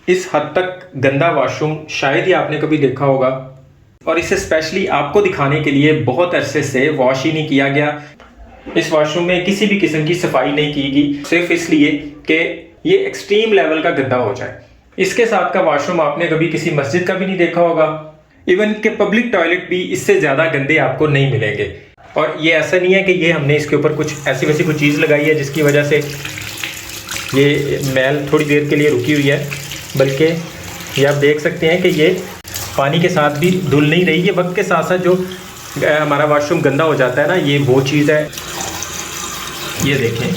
इस हद तक गंदा वॉशरूम शायद ही आपने कभी देखा होगा, और इसे स्पेशली आपको दिखाने के लिए बहुत अरसे से वॉश ही नहीं किया गया। इस वॉशरूम में किसी भी किस्म की सफाई नहीं की गई, सिर्फ इसलिए कि ये एक्सट्रीम लेवल का गंदा हो जाए। इसके साथ का वॉशरूम आपने कभी किसी मस्जिद का भी नहीं देखा होगा। इवन के पब्लिक टॉयलेट भी इससे ज़्यादा गंदे आपको नहीं मिलेंगे। और ये ऐसा नहीं है कि ये हमने इसके ऊपर कुछ ऐसी वैसी कोई चीज़ लगाई है जिसकी वजह से ये मैल थोड़ी देर के लिए रुकी हुई है, बल्कि ये आप देख सकते हैं कि ये पानी के साथ भी धुल नहीं रही है। वक्त के साथ साथ जो हमारा वॉशरूम गंदा हो जाता है ना, ये वो चीज़ है। ये देखें,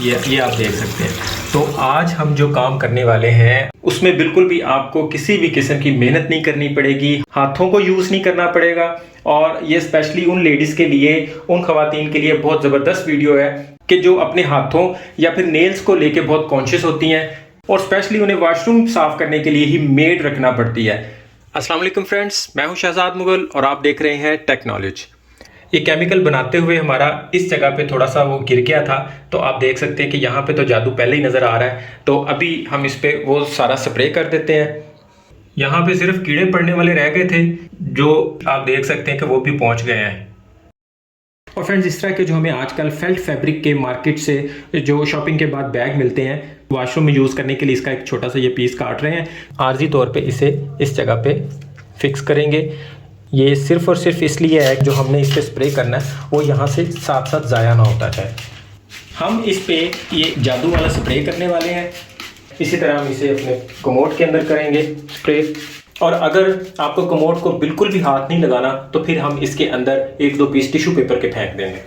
ये आप देख सकते हैं। तो आज हम जो काम करने वाले हैं उसमें बिल्कुल भी आपको किसी भी किस्म की मेहनत नहीं करनी पड़ेगी, हाथों को यूज़ नहीं करना पड़ेगा। और ये स्पेशली उन लेडीज़ के लिए, उन ख़वातीन के लिए बहुत ज़बरदस्त वीडियो है कि जो अपने हाथों या फिर नेल्स को लेके बहुत कॉन्शियस होती हैं और स्पेशली उन्हें वॉशरूम साफ़ करने के लिए ही मेड रखना पड़ती है। अस्सलाम वालेकुम फ्रेंड्स, मैं हूं शहजाद मुगल और आप देख रहे हैं टेक नॉलेज। ये केमिकल बनाते हुए हमारा इस जगह पे थोड़ा सा वो गिर गया था, तो आप देख सकते हैं कि यहाँ पे तो जादू पहले ही नज़र आ रहा है। तो अभी हम इस पे वो सारा स्प्रे कर देते हैं। यहाँ पे सिर्फ कीड़े पड़ने वाले रह गए थे, जो आप देख सकते हैं कि वो भी पहुँच गए हैं। और फ्रेंड्स, इस तरह के जो हमें आजकल फेल्ट फैब्रिक के मार्केट से जो शॉपिंग के बाद बैग मिलते हैं वॉशरूम में यूज़ करने के लिए, इसका एक छोटा सा ये पीस काट रहे हैं। आर्जी तौर पे इसे इस जगह पे फिक्स करेंगे। ये सिर्फ़ और सिर्फ इसलिए है कि जो हमने इस पर स्प्रे करना है वो यहाँ से साथ साथ ज़ाया ना होता जाए। हम इस पे ये जादू वाला स्प्रे करने वाले हैं। इसी तरह हम इसे अपने कमोड के अंदर करेंगे स्प्रे। और अगर आपको कमोड को बिल्कुल भी हाथ नहीं लगाना तो फिर हम इसके अंदर एक दो पीस टिश्यू पेपर के फेंक देंगे।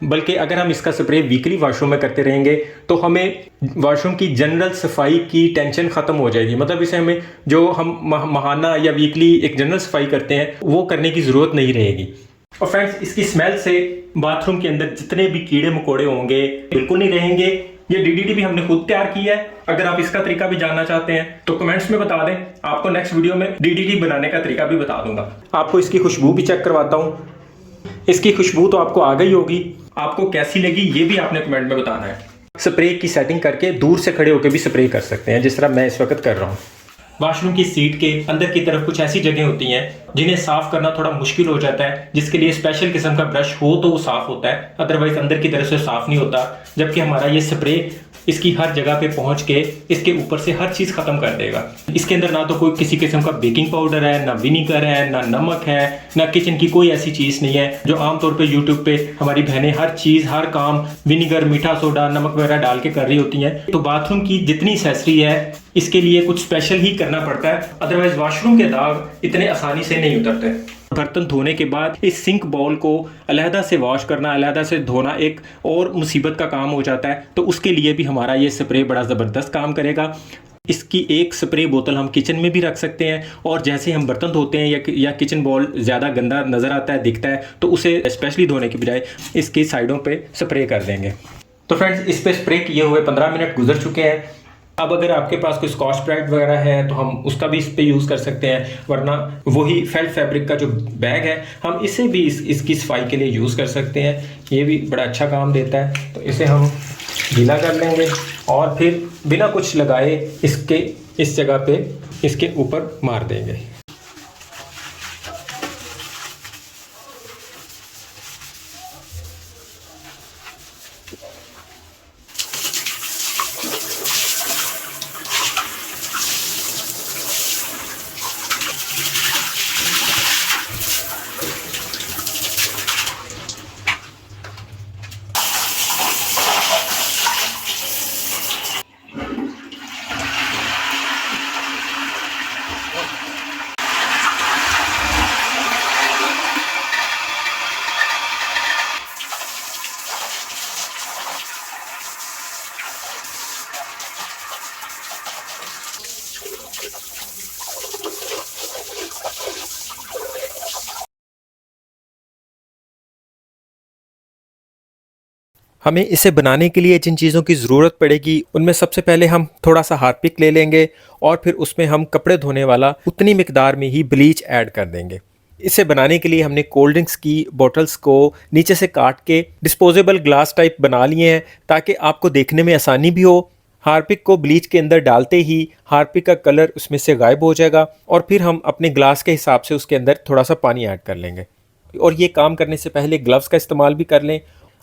बल्कि अगर हम इसका स्प्रे वीकली वॉशरूम में करते रहेंगे तो हमें वॉशरूम की जनरल सफाई की टेंशन ख़त्म हो जाएगी। मतलब इसे हमें जो हम माहाना या वीकली एक जनरल सफाई करते हैं वो करने की ज़रूरत नहीं रहेगी। और फ्रेंड्स, इसकी स्मेल से बाथरूम के अंदर जितने भी कीड़े मकोड़े होंगे बिल्कुल नहीं रहेंगे। ये डीडीटी भी हमने खुद तैयार किया है। अगर आप इसका तरीका भी जानना चाहते हैं तो कमेंट्स में बता दें, आपको नेक्स्ट वीडियो में डीडीटी बनाने का तरीका भी बता दूंगा। आपको इसकी खुशबू भी चेक करवाता हूँ। इसकी खुशबू तो आपको आ गई होगी, आपको कैसी लगी ये भी आपने कमेंट में बताना है। स्प्रे की सेटिंग करके दूर से खड़े होकर भी स्प्रे कर सकते हैं, जिस तरह मैं इस वक्त कर रहा हूँ। वॉशरूम की सीट के अंदर की तरफ कुछ ऐसी जगह होती हैं जिन्हें साफ करना थोड़ा मुश्किल हो जाता है, जिसके लिए स्पेशल किस्म का ब्रश हो तो वो साफ होता है, अदरवाइज अंदर की तरफ से साफ नहीं होता। जबकि हमारा ये स्प्रे इसकी हर जगह पे पहुंच के इसके ऊपर से हर चीज़ ख़त्म कर देगा। इसके अंदर ना तो कोई किसी किस्म का बेकिंग पाउडर है, ना विनीगर है, ना नमक है, ना किचन की कोई ऐसी चीज़ नहीं है जो आमतौर पे यूट्यूब पे हमारी बहनें हर चीज़ हर काम विनीगर, मीठा सोडा, नमक वगैरह डाल के कर रही होती हैं। तो बाथरूम की जितनी एक्सेसरी है इसके लिए कुछ स्पेशल ही करना पड़ता है, अदरवाइज वॉशरूम के दाग इतने आसानी से नहीं उतरते। बर्तन धोने के बाद इस सिंक बाउल को अलहदा से वॉश करना, अलहदा से धोना एक और मुसीबत का काम हो जाता है। तो उसके लिए भी हमारा ये स्प्रे बड़ा ज़बरदस्त काम करेगा। इसकी एक स्प्रे बोतल हम किचन में भी रख सकते हैं, और जैसे हम बर्तन धोते हैं या किचन बाउल ज़्यादा गंदा नज़र आता है, दिखता है, तो उसे स्पेशली धोने की बजाय इसकी साइडों पर स्प्रे कर देंगे। तो फ्रेंड्स, इस पर स्प्रे किए हुए 15 मिनट गुजर चुके हैं। अब अगर आपके पास कोई स्कॉच ब्राइट वगैरह है तो हम उसका भी इस पे यूज़ कर सकते हैं, वरना वही फेल्ट फैब्रिक का जो बैग है हम इसे भी इसकी सफाई के लिए यूज़ कर सकते हैं। ये भी बड़ा अच्छा काम देता है। तो इसे हम गीला कर लेंगे और फिर बिना कुछ लगाए इसके इस जगह पे इसके ऊपर मार देंगे। हमें इसे बनाने के लिए जिन चीज़ों की ज़रूरत पड़ेगी उनमें सबसे पहले हम थोड़ा सा हार्पिक ले लेंगे और फिर उसमें हम कपड़े धोने वाला उतनी मिकदार में ही ब्लीच ऐड कर देंगे। इसे बनाने के लिए हमने कोल्ड ड्रिंक्स की बोतल्स को नीचे से काट के डिस्पोजेबल ग्लास टाइप बना लिए हैं ताकि आपको देखने में आसानी भी हो। हार्पिक को ब्लीच के अंदर डालते ही हार्पिक का कलर उसमें से गायब हो जाएगा और फिर हम अपने ग्लास के हिसाब से उसके अंदर थोड़ा सा पानी ऐड कर लेंगे। और ये काम करने से पहले ग्लव्स का इस्तेमाल भी कर लें।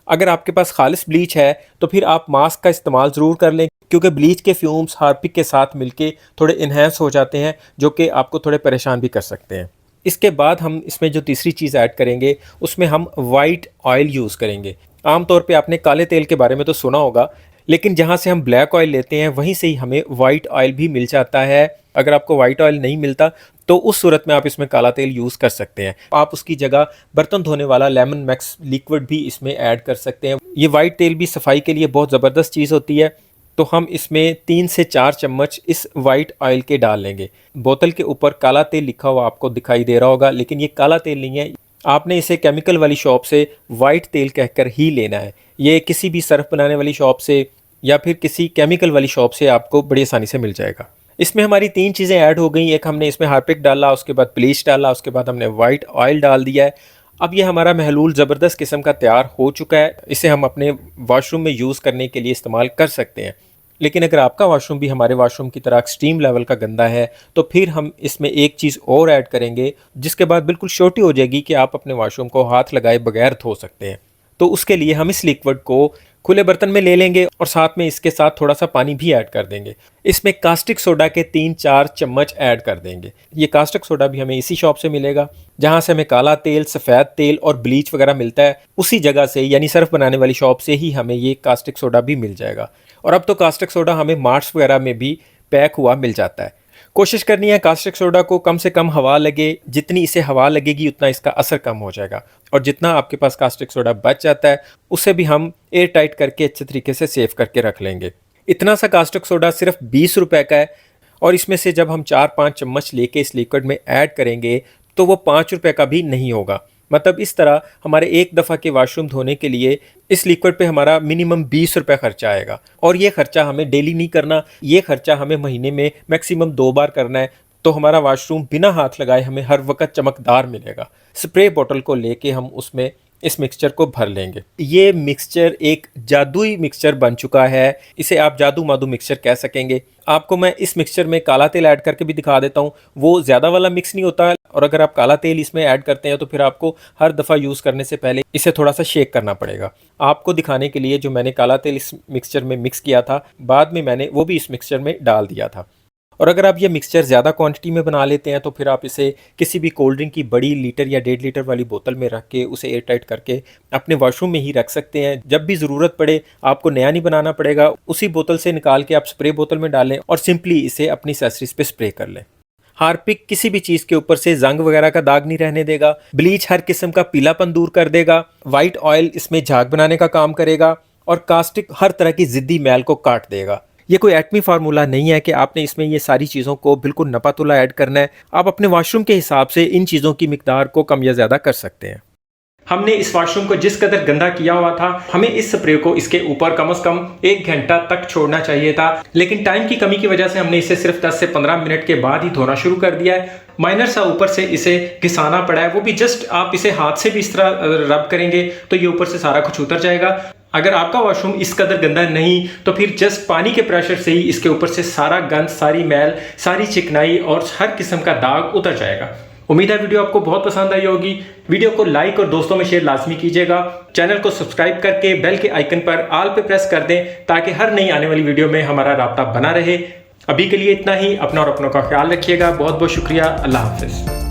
अगर आपके पास खालिस ब्लीच है तो फिर आप मास्क का इस्तेमाल ज़रूर कर लें, क्योंकि ब्लीच के फ्यूम्स हार्पिक के साथ मिलके थोड़े इन्हेंस हो जाते हैं जो कि आपको थोड़े परेशान भी कर सकते हैं। इसके बाद हम इसमें जो तीसरी चीज़ ऐड करेंगे उसमें हम वाइट ऑयल यूज़ करेंगे। आमतौर पे आपने काले तेल के बारे में तो सुना होगा, लेकिन जहाँ से हम ब्लैक ऑयल लेते हैं वहीं से ही हमें वाइट ऑयल भी मिल जाता है। अगर आपको वाइट ऑयल नहीं मिलता तो उस सूरत में आप इसमें काला तेल यूज़ कर सकते हैं। आप उसकी जगह बर्तन धोने वाला लेमन मैक्स लिक्विड भी इसमें ऐड कर सकते हैं। ये वाइट तेल भी सफाई के लिए बहुत ज़बरदस्त चीज़ होती है। तो हम इसमें 3 से 4 चम्मच इस वाइट ऑयल के डाल लेंगे। बोतल के ऊपर काला तेल लिखा हुआ आपको दिखाई दे रहा होगा, लेकिन ये काला तेल नहीं है। आपने इसे केमिकल वाली शॉप से वाइट तेल कहकर ही लेना है। ये किसी भी सर्फ बनाने वाली शॉप से या फिर किसी केमिकल वाली शॉप से आपको बड़ी आसानी से मिल जाएगा। इसमें हमारी 3 चीज़ें ऐड हो गई। एक हमने इसमें हार्पिक डाला, उसके बाद ब्लीच डाला, उसके बाद हमने वाइट ऑयल डाल दिया है। अब ये हमारा महलूल ज़बरदस्त किस्म का तैयार हो चुका है। इसे हम अपने वॉशरूम में यूज़ करने के लिए इस्तेमाल कर सकते हैं। लेकिन अगर आपका वॉशरूम भी हमारे वॉशरूम की तरह एक्सट्रीम लेवल का गंदा है तो फिर हम इसमें एक चीज़ और ऐड करेंगे, जिसके बाद बिल्कुल छोटी हो जाएगी कि आप अपने वॉशरूम को हाथ लगाए बगैर धो सकते हैं। तो उसके लिए हम इस लिक्विड को खुले बर्तन में ले लेंगे और साथ में इसके साथ थोड़ा सा पानी भी ऐड कर देंगे। इसमें कास्टिक सोडा के 3-4 चम्मच ऐड कर देंगे। ये कास्टिक सोडा भी हमें इसी शॉप से मिलेगा जहाँ से हमें काला तेल, सफ़ेद तेल और ब्लीच वगैरह मिलता है। उसी जगह से यानी सर्फ बनाने वाली शॉप से ही हमें ये कास्टिक सोडा भी मिल जाएगा। और अब तो कास्टिक सोडा हमें मार्ट्स वगैरह में भी पैक हुआ मिल जाता है। कोशिश करनी है कास्टिक सोडा को कम से कम हवा लगे, जितनी इसे हवा लगेगी उतना इसका असर कम हो जाएगा। और जितना आपके पास कास्टिक सोडा बच जाता है उसे भी हम एयर टाइट करके अच्छे तरीके से सेव करके रख लेंगे। इतना सा कास्टिक सोडा सिर्फ 20 रुपए का है और इसमें से जब हम 4-5 चम्मच लेके इस लिक्विड में ऐड करेंगे तो वो 5 रुपए का भी नहीं होगा। मतलब इस तरह हमारे एक दफ़ा के वॉशरूम धोने के लिए इस लिक्विड पे हमारा मिनिमम 20 रुपये खर्चा आएगा। और ये खर्चा हमें डेली नहीं करना, ये खर्चा हमें महीने में मैक्सिमम 2 बार करना है। तो हमारा वॉशरूम बिना हाथ लगाए हमें हर वक्त चमकदार मिलेगा। स्प्रे बोतल को लेके हम उसमें इस मिक्सचर को भर लेंगे। ये मिक्सचर एक जादुई मिक्सचर बन चुका है। इसे आप जादू मादू मिक्सचर कह सकेंगे। आपको मैं इस मिक्सचर में काला तेल ऐड करके भी दिखा देता हूँ। वो ज़्यादा वाला मिक्स नहीं होता और अगर आप काला तेल इसमें ऐड करते हैं तो फिर आपको हर दफ़ा यूज़ करने से पहले इसे थोड़ा सा शेक करना पड़ेगा। आपको दिखाने के लिए जो मैंने काला तेल इस मिक्सचर में मिक्स किया था, बाद में मैंने वो भी इस मिक्सचर में डाल दिया था। और अगर आप ये मिक्सचर ज़्यादा क्वांटिटी में बना लेते हैं तो फिर आप इसे किसी भी कोल्ड ड्रिंक की बड़ी लीटर या 1.5 लीटर वाली बोतल में रख के उसे एयर टाइट करके अपने वॉशरूम में ही रख सकते हैं। जब भी ज़रूरत पड़े आपको नया नहीं बनाना पड़ेगा, उसी बोतल से निकाल के आप स्प्रे बोतल में डालें और सिंपली इसे अपनी एक्सेसरीज पे स्प्रे कर लें। हार्पिक किसी भी चीज़ के ऊपर से जंग वगैरह का दाग नहीं रहने देगा। ब्लीच हर किस्म का पीलापन दूर कर देगा। वाइट ऑयल इसमें झाग बनाने का काम करेगा और कास्टिक हर तरह की ज़िद्दी मैल को काट देगा। ये कोई एटमी फार्मूला नहीं है कि आपने इसमें ये सारी चीज़ों को बिल्कुल नपातुला ऐड करना है। आप अपने वॉशरूम के हिसाब से इन चीज़ों की मिकदार को कम या ज़्यादा कर सकते हैं। हमने इस वॉशरूम को जिस कदर गंदा किया हुआ था, हमें इस स्प्रे को इसके ऊपर कम से कम 1 घंटा तक छोड़ना चाहिए था, लेकिन टाइम की कमी की वजह से हमने इसे सिर्फ 10 से 15 मिनट के बाद ही धोना शुरू कर दिया है। माइनर सा ऊपर से इसे घिसाना पड़ा है, वो भी जस्ट आप इसे हाथ से भी इस तरह रब करेंगे तो ये ऊपर से सारा कुछ उतर जाएगा। अगर आपका वॉशरूम इस कदर गंदा नहीं तो फिर जस्ट पानी के प्रेशर से ही इसके ऊपर से सारा गंद, सारी मैल, सारी चिकनाई और हर किस्म का दाग उतर जाएगा। उम्मीद है वीडियो आपको बहुत पसंद आई होगी। वीडियो को लाइक और दोस्तों में शेयर लाजमी कीजिएगा। चैनल को सब्सक्राइब करके बेल के आइकन पर ऑल पे प्रेस कर दें ताकि हर नई आने वाली वीडियो में हमारा राब्ता बना रहे। अभी के लिए इतना ही। अपना और अपनों का ख्याल रखिएगा। बहुत बहुत शुक्रिया। अल्लाह हाफिज़।